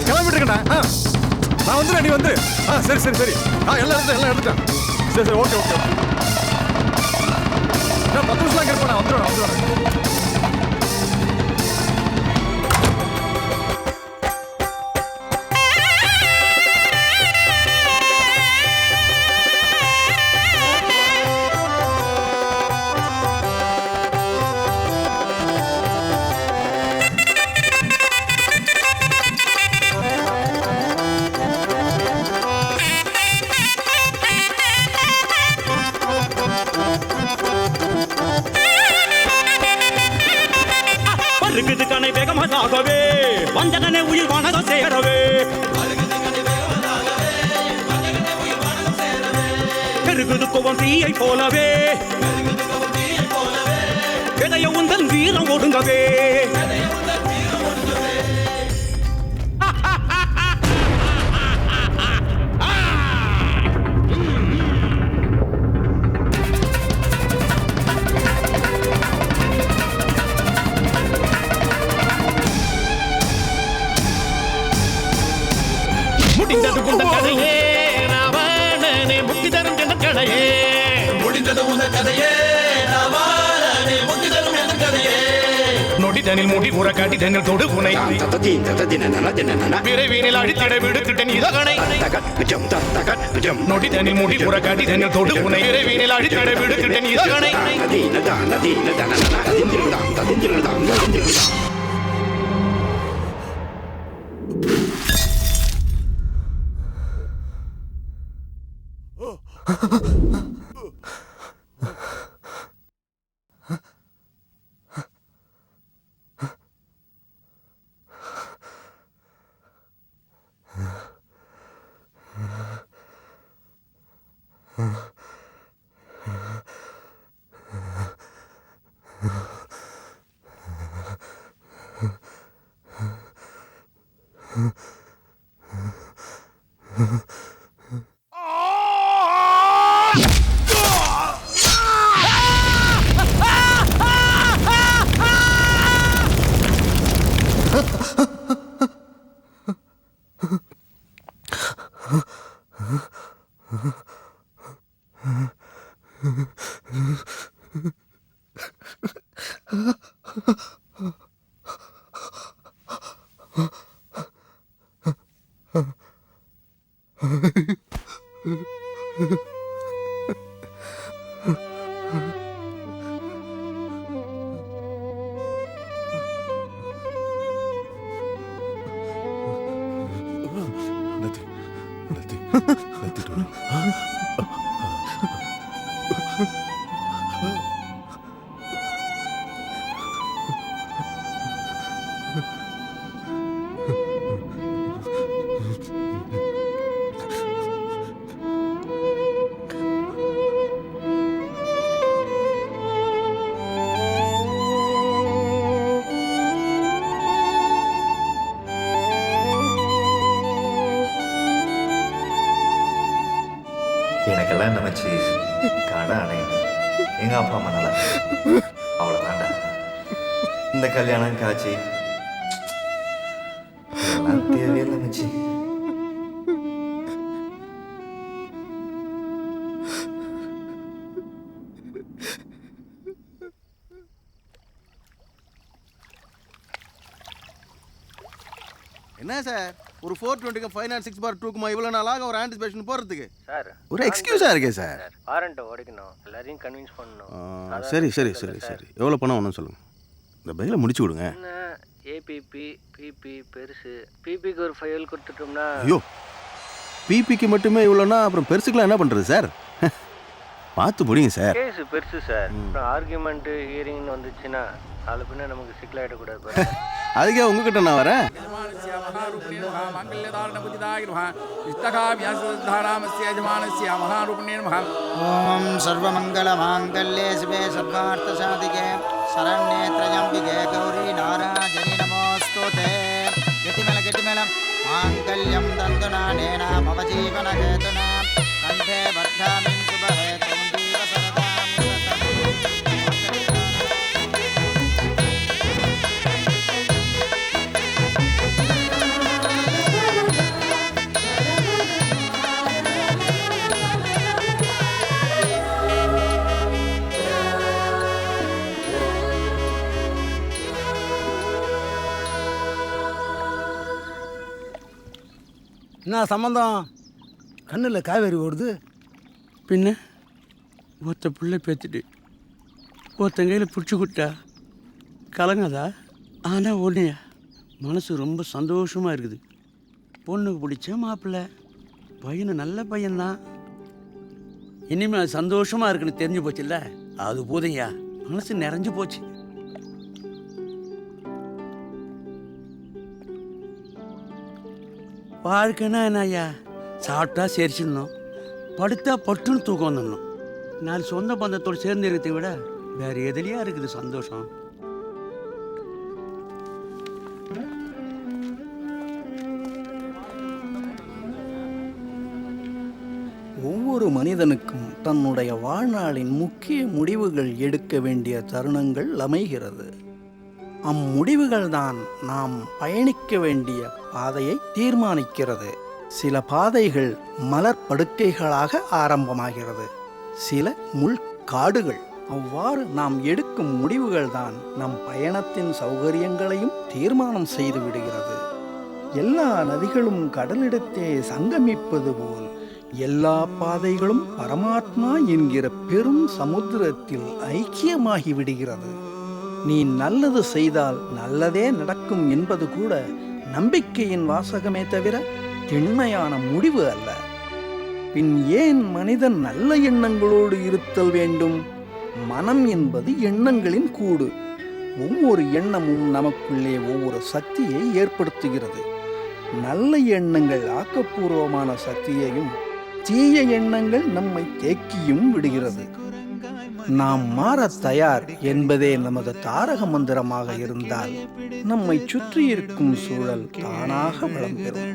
கிளம்பிட்டுருக்கா? நான் வந்துடுறேன், நீ வந்து. சரி சரி சரி. எல்லாம் எடுத்துட்டேன். சரி சரி, ஓகே ஓகே. 10 நிமிஷம் இங்கே இருப்பேன், நான் வந்துடுவேன். வேகமாகவே வஞ்சகனே உயிர் வானகம் சேரவே பெருகுது கோவம் தீயை போலவே எதைய உந்தன் வீரம் ஒடுங்கவே முடிந்தது உந்த கதையே ராவணனே முக்தி தரும் என்ற கதையே முடிந்தது உந்த கதையே ராவணனே முக்தி தரும் என்ற கதையே நொடிதனில் முடி உற காட்டிதனில் தொடு புனை விரைவினில் அடித்திட விடுக்கிட்ட நீதகனை நொடிதனில் முடி உற காட்டிதனில் தொடு புனை விரைவினில் அடித்திட விடுக்கிட்ட நீதகனை கல்யாணம் வச்சு கடை அணையணும். எங்கள் அப்பா அம்மா நல்லா அவ்வளோ வேண்டாம். இந்த கல்யாணம் காட்சி இதெல்லாம் தேவையில்லை மச்சி. என்ன சார் ஒரு 420 ஃபைனான்ஸ் 6/2 இவ்வளோ நாளாக ஒரு ஆன்டிசிபேஷன் போகிறதுக்கு சார் ஒரு எக்ஸ்கியூஸாக இருக்கே சார். வாரண்ட்டை உடைக்கணும், எல்லாரையும் கன்வின்ஸ் பண்ணணும். சரி சரி சரி சரி எவ்வளோ பணம் ஒன்றும் சொல்லுங்கள், இந்த பைக்கில் முடிச்சு விடுங்க. என்ன ஏபிபி பிபி பெருசு, பிபிக்கு ஒரு ஃபைல் கொடுத்துட்டோம்னா. ஐயோ, பிபிக்கு மட்டுமே இவ்வளோனா அப்புறம் பெருசுக்கெலாம் என்ன பண்ணுறது சார்? பார்த்து முடியுங்க சார். கேஸ் பெருசு சார். அப்புறம் ஆர்கியூமெண்ட்டு ஹியரிங்னு வந்துச்சுன்னா அது பின்ன நமக்கு சிக்கலாயிடக்கூடாது. அதுக்கே உங்ககிட்ட நான் வரேன். ஓம் சர்வமங்கல மாங்கல்யே சிவே சர்வார்த்த சாதிகே சரண்யே த்ரயம்பிகே கௌரி நாராஜனி நமோஸ்துதே. கெட்டிமேளம் மாங்கல்யம் தந்துநானேன மம ஜீவன ஹேதுனா கண்டே வர்தாமி சுபஹே த்வம் ஜீவ சரதாம் என்ன சம்மந்தம்? கண்ணில் காவேரி ஓடுது. பின்ன ஒருத்த பிள்ளை பேத்துட்டு ஒருத்தன் கையில் பிடிச்சி கொடுத்தா கலங்காதா? ஆனால் ஒன்றையா மனசு ரொம்ப சந்தோஷமாக இருக்குது. பொண்ணுக்கு பிடிச்ச மாப்பிள்ளை பையனு நல்ல பையன்தான். இனிமேல் சந்தோஷமாக இருக்குன்னு தெரிஞ்சு போச்சுல்ல, அது போதையா மனசு நிறைஞ்சு போச்சு. வாழ்க்கைன்னா என்ன ஐயா? சாப்பிட்டா சரிச்சிடணும், படுத்தா பட்டுன்னு தூக்கம் வந்துடணும். நாலு சொந்த பந்தத்தோடு சேர்ந்து இருக்கிறதை விட வேறு எதுலையா இருக்குது சந்தோஷம்? ஒவ்வொரு மனிதனுக்கும் தன்னுடைய வாழ்நாளின் முக்கிய முடிவுகள் எடுக்க வேண்டிய தருணங்கள் அமைகிறது. அம்முடிவுகள் தான் நாம் பயணிக்க வேண்டிய பாதையை தீர்மானிக்கிறது. சில பாதைகள் மலர் படுக்கைகளாக ஆரம்பமாகிறது, சில முள்காடுகள். அவ்வாறு நாம் எடுக்கும் முடிவுகள் தான் நம் பயணத்தின் சௌகரியங்களையும் தீர்மானம் செய்து விடுகிறது. எல்லா நதிகளும் கடலிடத்தே சங்கமிப்பது போல் எல்லா பாதைகளும் பரமாத்மா என்கிற பெரும் சமுத்திரத்தில் ஐக்கியமாகி விடுகிறது. நீ நல்லது செய்தால் நல்லதே நடக்கும் என்பது கூட நம்பிக்கையின் வாசகமே தவிர திண்மையான முடிவு அல்ல. பின் ஏன் மனிதன் நல்ல எண்ணங்களோடு இருத்தல் வேண்டும்? மனம் என்பது எண்ணங்களின் கூடு. ஒவ்வொரு எண்ணமும் நமக்குள்ளே ஒவ்வொரு சக்தியை ஏற்படுத்துகிறது. நல்ல எண்ணங்கள் ஆக்கப்பூர்வமான சக்தியையும், தீய எண்ணங்கள் நம்மை தேக்கியும் விடுகிறது. நாம் மாற தயார் என்பதே நமது தாரக மந்திரமாக இருந்தால் நம்மை சுற்றி இருக்கும் சூழல் தானாக வளம் பெறும்.